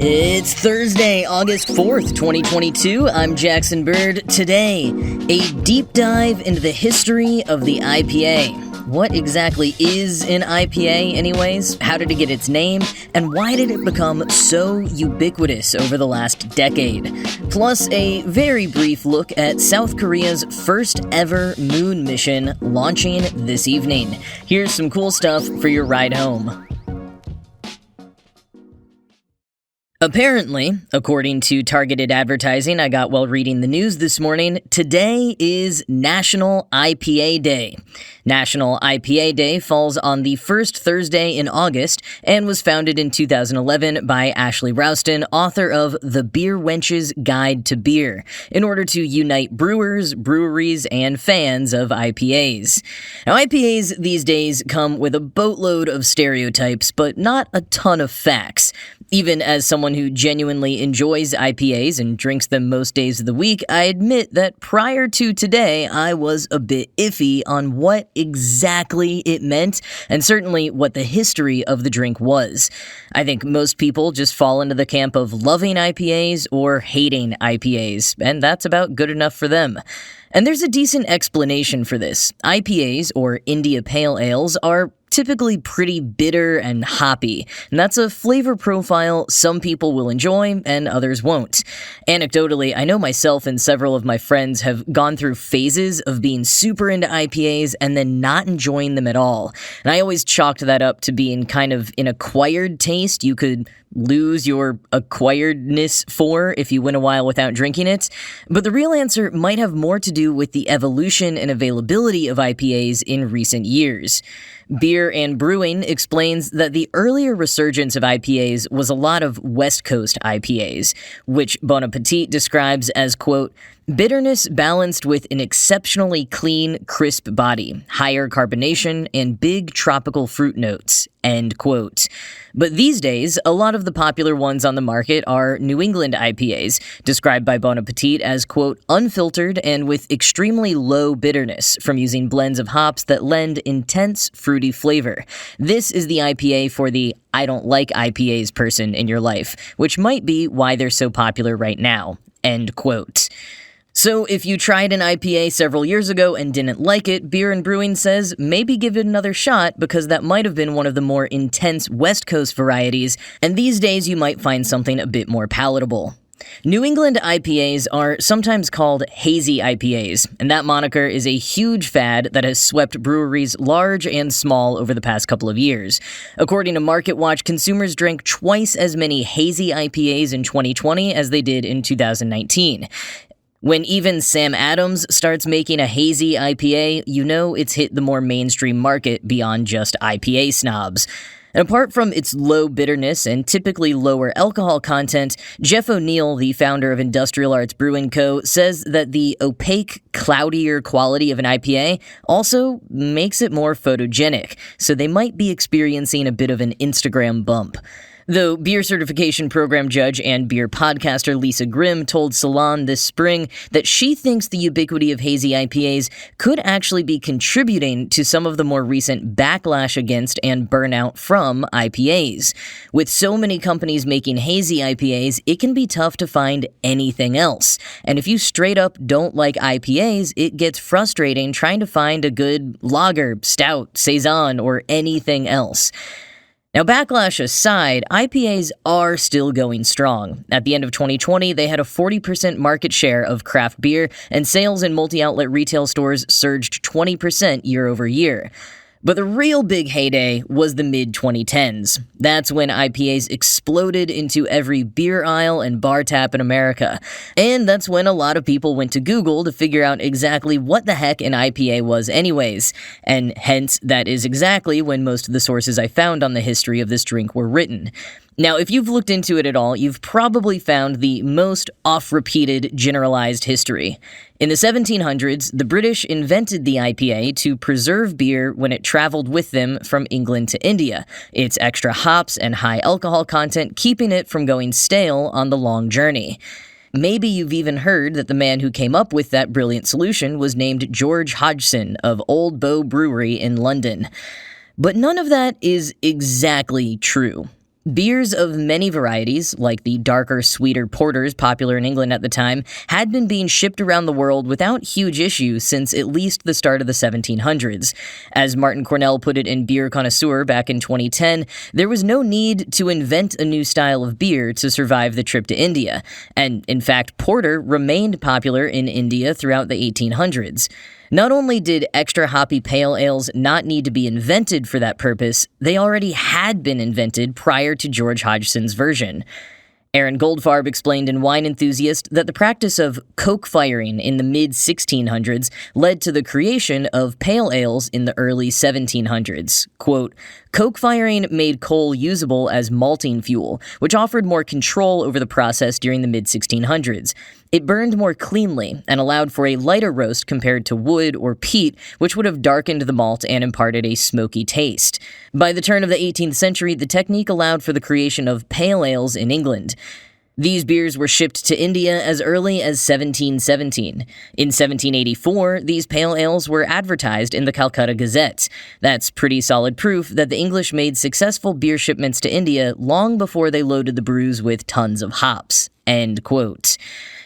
It's Thursday, August 4th, 2022. I'm Jackson Bird. Today, a deep dive into the history of the IPA. What exactly is an IPA anyways? How did it get its name? And why did it become so ubiquitous over the last decade? Plus, a very brief look at South Korea's first ever moon mission launching this evening. Here's some cool stuff for your ride home. Apparently, according to targeted advertising I got while reading the news this morning, today is National IPA Day. National IPA Day falls on the first Thursday in August and was founded in 2011 by Ashley Rouston, author of The Beer Wench's Guide to Beer, in order to unite brewers, breweries, and fans of IPAs. Now, IPAs these days come with a boatload of stereotypes, but not a ton of facts. Even as someone who genuinely enjoys IPAs and drinks them most days of the week, I admit that prior to today, I was a bit iffy on what exactly it meant, and certainly what the history of the drink was. I think most people just fall into the camp of loving IPAs or hating IPAs, and that's about good enough for them. And there's a decent explanation for this. IPAs, or India Pale Ales, are typically pretty bitter and hoppy, and that's a flavor profile some people will enjoy and others won't. Anecdotally, I know myself and several of my friends have gone through phases of being super into IPAs and then not enjoying them at all, and I always chalked that up to being kind of an acquired taste you could lose your acquiredness for if you went a while without drinking it. But the real answer might have more to do with the evolution and availability of IPAs in recent years. Beer and Brewing explains that the earlier resurgence of IPAs was a lot of West Coast IPAs, which Bon Appetit describes as, quote, bitterness balanced with an exceptionally clean, crisp body, higher carbonation, and big tropical fruit notes, end quote. But these days, a lot of the popular ones on the market are New England IPAs, described by Bon Appetit as, quote, unfiltered and with extremely low bitterness from using blends of hops that lend intense fruity flavor. This is the IPA for the I don't like IPAs person in your life, which might be why they're so popular right now, end quote. So if you tried an IPA several years ago and didn't like it, Beer and Brewing says maybe give it another shot because that might have been one of the more intense West Coast varieties, and these days you might find something a bit more palatable. New England IPAs are sometimes called hazy IPAs, and that moniker is a huge fad that has swept breweries large and small over the past couple of years. According to MarketWatch, consumers drank twice as many hazy IPAs in 2020 as they did in 2019. When even Sam Adams starts making a hazy IPA, you know it's hit the more mainstream market beyond just IPA snobs. And apart from its low bitterness and typically lower alcohol content, Jeff O'Neill, the founder of Industrial Arts Brewing Co., says that the opaque, cloudier quality of an IPA also makes it more photogenic, so they might be experiencing a bit of an Instagram bump. Though beer certification program judge and beer podcaster Lisa Grimm told Salon this spring that she thinks the ubiquity of hazy IPAs could actually be contributing to some of the more recent backlash against and burnout from IPAs. With so many companies making hazy IPAs, it can be tough to find anything else. And if you straight up don't like IPAs, it gets frustrating trying to find a good lager, stout, saison, or anything else. Now, backlash aside, IPAs are still going strong. At the end of 2020, they had a 40% market share of craft beer, and sales in multi-outlet retail stores surged 20% year over year. But the real big heyday was the mid-2010s. That's when IPAs exploded into every beer aisle and bar tap in America. And that's when a lot of people went to Google to figure out exactly what the heck an IPA was anyways. And hence, that is exactly when most of the sources I found on the history of this drink were written. Now, if you've looked into it at all, you've probably found the most oft-repeated generalized history. In the 1700s, the British invented the IPA to preserve beer when it traveled with them from England to India, its extra hops and high alcohol content keeping it from going stale on the long journey. Maybe you've even heard that the man who came up with that brilliant solution was named George Hodgson of Old Bow Brewery in London. But none of that is exactly true. Beers of many varieties, like the darker, sweeter porters popular in England at the time, had been being shipped around the world without huge issue since at least the start of the 1700s. As Martin Cornell put it in Beer Connoisseur back in 2010, there was no need to invent a new style of beer to survive the trip to India, and in fact, porter remained popular in India throughout the 1800s. Not only did extra hoppy pale ales not need to be invented for that purpose, they already had been invented prior to George Hodgson's version. Aaron Goldfarb explained in Wine Enthusiast that the practice of coke firing in the mid-1600s led to the creation of pale ales in the early 1700s. Quote, "Coke firing made coal usable as malting fuel, which offered more control over the process during the mid-1600s. It burned more cleanly and allowed for a lighter roast compared to wood or peat, which would have darkened the malt and imparted a smoky taste. By the turn of the 18th century, the technique allowed for the creation of pale ales in England. These beers were shipped to India as early as 1717. In 1784, these pale ales were advertised in the Calcutta Gazette. That's pretty solid proof that the English made successful beer shipments to India long before they loaded the brews with tons of hops." End quote.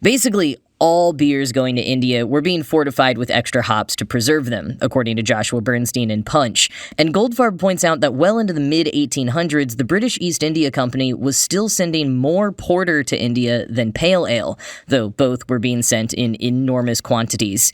Basically, all beers going to India were being fortified with extra hops to preserve them, according to Joshua Bernstein in Punch. And Goldfarb points out that well into the mid-1800s, the British East India Company was still sending more porter to India than pale ale, though both were being sent in enormous quantities.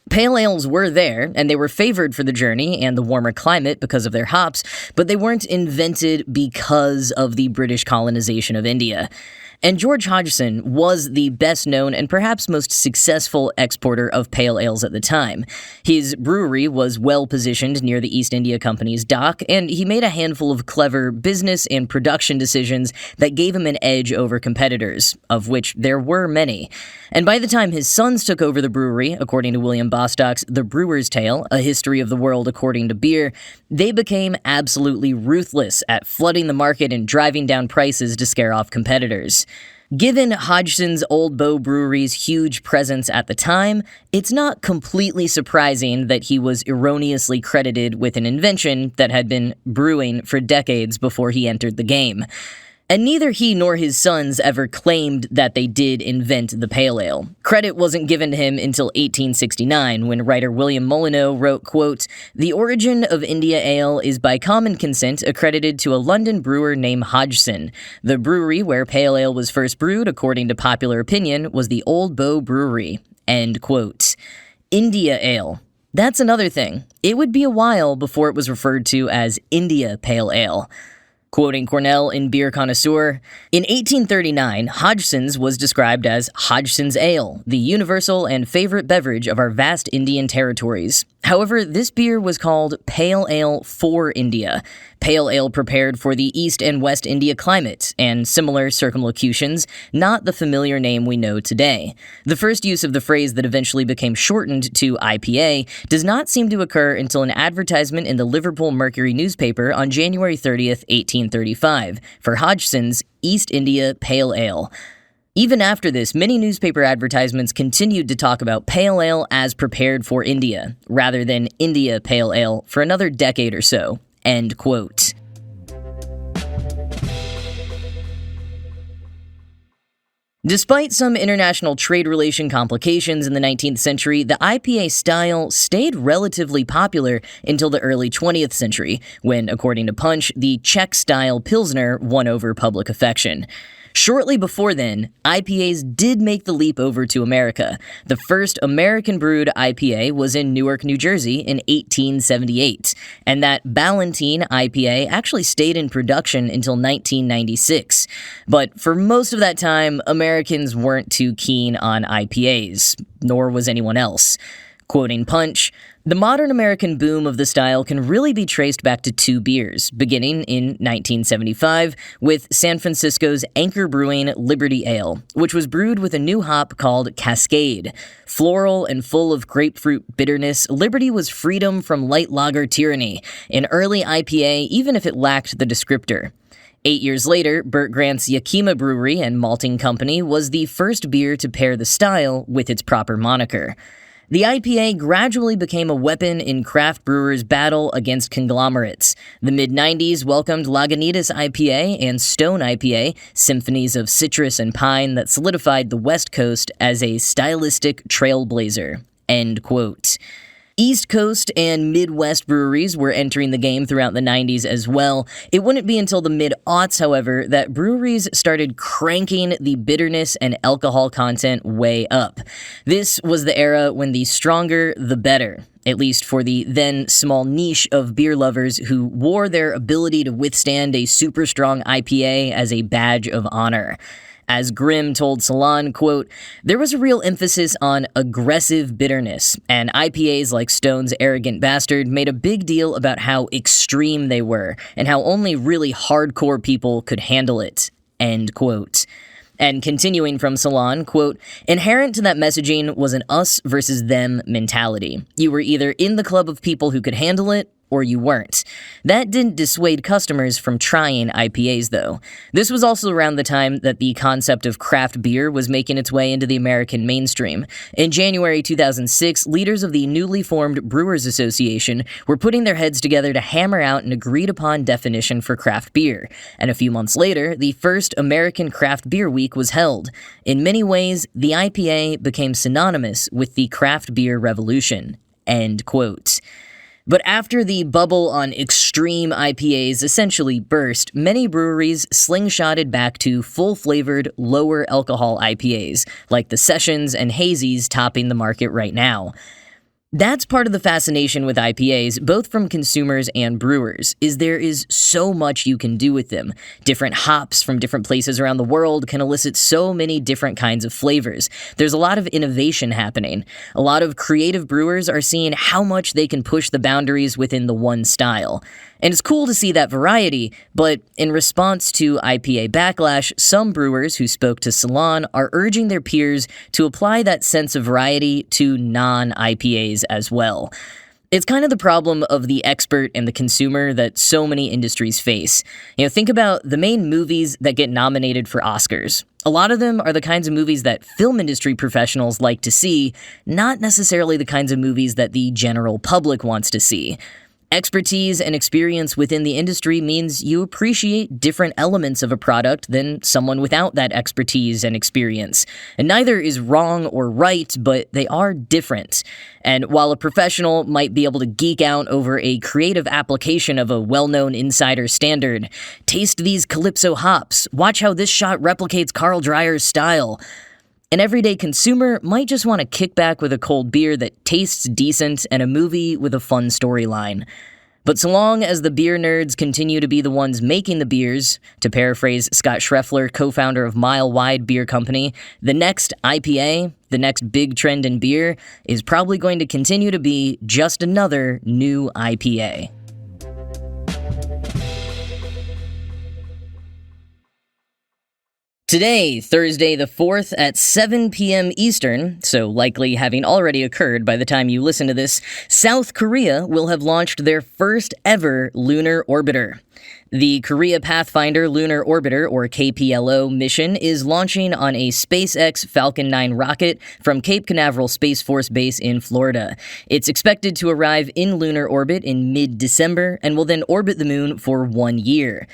Pale ales were there, and they were favored for the journey and the warmer climate because of their hops, but they weren't invented because of the British colonization of India. And George Hodgson was the best-known and perhaps most successful exporter of pale ales at the time. His brewery was well-positioned near the East India Company's dock, and he made a handful of clever business and production decisions that gave him an edge over competitors, of which there were many. And by the time his sons took over the brewery, according to William Bostock's The Brewer's Tale, A History of the World According to Beer, they became absolutely ruthless at flooding the market and driving down prices to scare off competitors. Given Hodgson's Old Bow Brewery's huge presence at the time, it's not completely surprising that he was erroneously credited with an invention that had been brewing for decades before he entered the game. And neither he nor his sons ever claimed that they did invent the pale ale. Credit wasn't given to him until 1869, when writer William Molyneux wrote, quote, "The origin of India ale is by common consent accredited to a London brewer named Hodgson. The brewery where pale ale was first brewed, according to popular opinion, was the Old Bow Brewery." End quote. India ale. That's another thing. It would be a while before it was referred to as India Pale Ale. Quoting Cornell in Beer Connoisseur, "In 1839, Hodgson's was described as Hodgson's Ale, the universal and favorite beverage of our vast Indian territories. However, this beer was called Pale Ale for India, pale ale prepared for the East and West India climate, and similar circumlocutions, not the familiar name we know today. The first use of the phrase that eventually became shortened to IPA does not seem to occur until an advertisement in the Liverpool Mercury newspaper on January 30th, 1835, for Hodgson's East India Pale Ale. Even after this, many newspaper advertisements continued to talk about pale ale as prepared for India, rather than India Pale Ale, for another decade or so." End quote. Despite some international trade relation complications in the 19th century, the IPA style stayed relatively popular until the early 20th century, when, according to Punch, the Czech-style Pilsner won over public affection. Shortly before then, IPAs did make the leap over to America. The first American-brewed IPA was in Newark, New Jersey in 1878, and that Ballantine IPA actually stayed in production until 1996. But for most of that time, Americans weren't too keen on IPAs, nor was anyone else. Quoting Punch, "The modern American boom of the style can really be traced back to two beers, beginning in 1975 with San Francisco's Anchor Brewing Liberty Ale, which was brewed with a new hop called Cascade. Floral and full of grapefruit bitterness, Liberty was freedom from light lager tyranny, an early IPA even if it lacked the descriptor. 8 years later, Burt Grant's Yakima Brewery and Malting Company was the first beer to pair the style with its proper moniker. The IPA gradually became a weapon in craft brewers' battle against conglomerates. The mid-90s welcomed Lagunitas IPA and Stone IPA, symphonies of citrus and pine that solidified the West Coast as a stylistic trailblazer. End quote. East Coast and Midwest breweries were entering the game throughout the 90s as well. It wouldn't be until the mid-aughts, however, that breweries started cranking the bitterness and alcohol content way up. This was the era when the stronger, the better, at least for the then small niche of beer lovers who wore their ability to withstand a super strong IPA as a badge of honor. As Grimm told Salon, quote, "There was a real emphasis on aggressive bitterness, and IPAs like Stone's Arrogant Bastard made a big deal about how extreme they were, and how only really hardcore people could handle it." End quote. And continuing from Salon, quote, "Inherent to that messaging was an us versus them mentality. You were either in the club of people who could handle it, or you weren't. That didn't dissuade customers from trying IPAs, though. This was also around the time that the concept of craft beer was making its way into the American mainstream. In January 2006, leaders of the newly formed Brewers Association were putting their heads together to hammer out an agreed-upon definition for craft beer. And a few months later, the first American Craft Beer Week was held. In many ways, the IPA became synonymous with the craft beer revolution." End quote. But after the bubble on extreme IPAs essentially burst, many breweries slingshotted back to full-flavored, lower-alcohol IPAs, like the Sessions and Hazy's topping the market right now. That's part of the fascination with IPAs, both from consumers and brewers, is there is so much you can do with them. Different hops from different places around the world can elicit so many different kinds of flavors. There's a lot of innovation happening. A lot of creative brewers are seeing how much they can push the boundaries within the one style. And it's cool to see that variety, but in response to IPA backlash, some brewers who spoke to Salon are urging their peers to apply that sense of variety to non-IPAs as well. It's kind of the problem of the expert and the consumer that so many industries face. Think about the main movies that get nominated for Oscars. A lot of them are the kinds of movies that film industry professionals like to see, not necessarily the kinds of movies that the general public wants to see. Expertise and experience within the industry means you appreciate different elements of a product than someone without that expertise and experience. And neither is wrong or right, but they are different. And while a professional might be able to geek out over a creative application of a well-known insider standard, taste these Calypso hops, watch how this shot replicates Carl Dreyer's style, an everyday consumer might just want to kick back with a cold beer that tastes decent and a movie with a fun storyline. But so long as the beer nerds continue to be the ones making the beers, to paraphrase Scott Schreffler, co-founder of Mile Wide Beer Company, the next IPA, the next big trend in beer, is probably going to continue to be just another new IPA. Today, Thursday the 4th at 7 p.m. Eastern, so likely having already occurred by the time you listen to this, South Korea will have launched their first ever lunar orbiter. The Korea Pathfinder Lunar Orbiter, or KPLO, mission is launching on a SpaceX Falcon 9 rocket from Cape Canaveral Space Force Base in Florida. It's expected to arrive in lunar orbit in mid-December and will then orbit the moon for 1 year.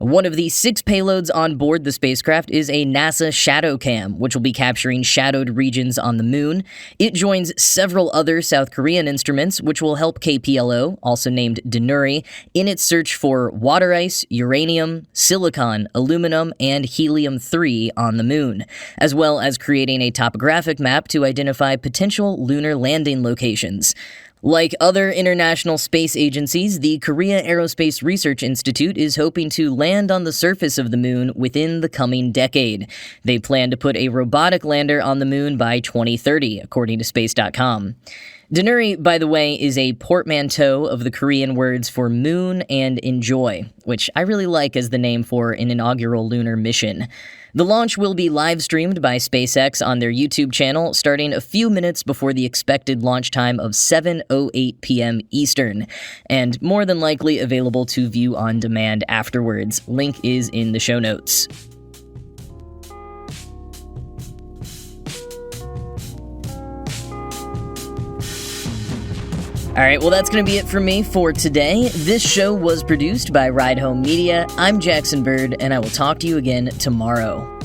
One of the 6 payloads on board the spacecraft is a NASA ShadowCam, which will be capturing shadowed regions on the moon. It joins several other South Korean instruments, which will help KPLO, also named Danuri, in its search for water ice, uranium, silicon, aluminum, and helium-3 on the moon, as well as creating a topographic map to identify potential lunar landing locations. Like other international space agencies, the Korea Aerospace Research Institute is hoping to land on the surface of the moon within the coming decade. They plan to put a robotic lander on the moon by 2030, according to Space.com. Danuri, by the way, is a portmanteau of the Korean words for moon and enjoy, which I really like as the name for an inaugural lunar mission. The launch will be live-streamed by SpaceX on their YouTube channel starting a few minutes before the expected launch time of 7:08 p.m. Eastern, and more than likely available to view on demand afterwards. Link is in the show notes. All right, well, that's going to be it for me for today. This show was produced by Ride Home Media. I'm Jackson Bird, and I will talk to you again tomorrow.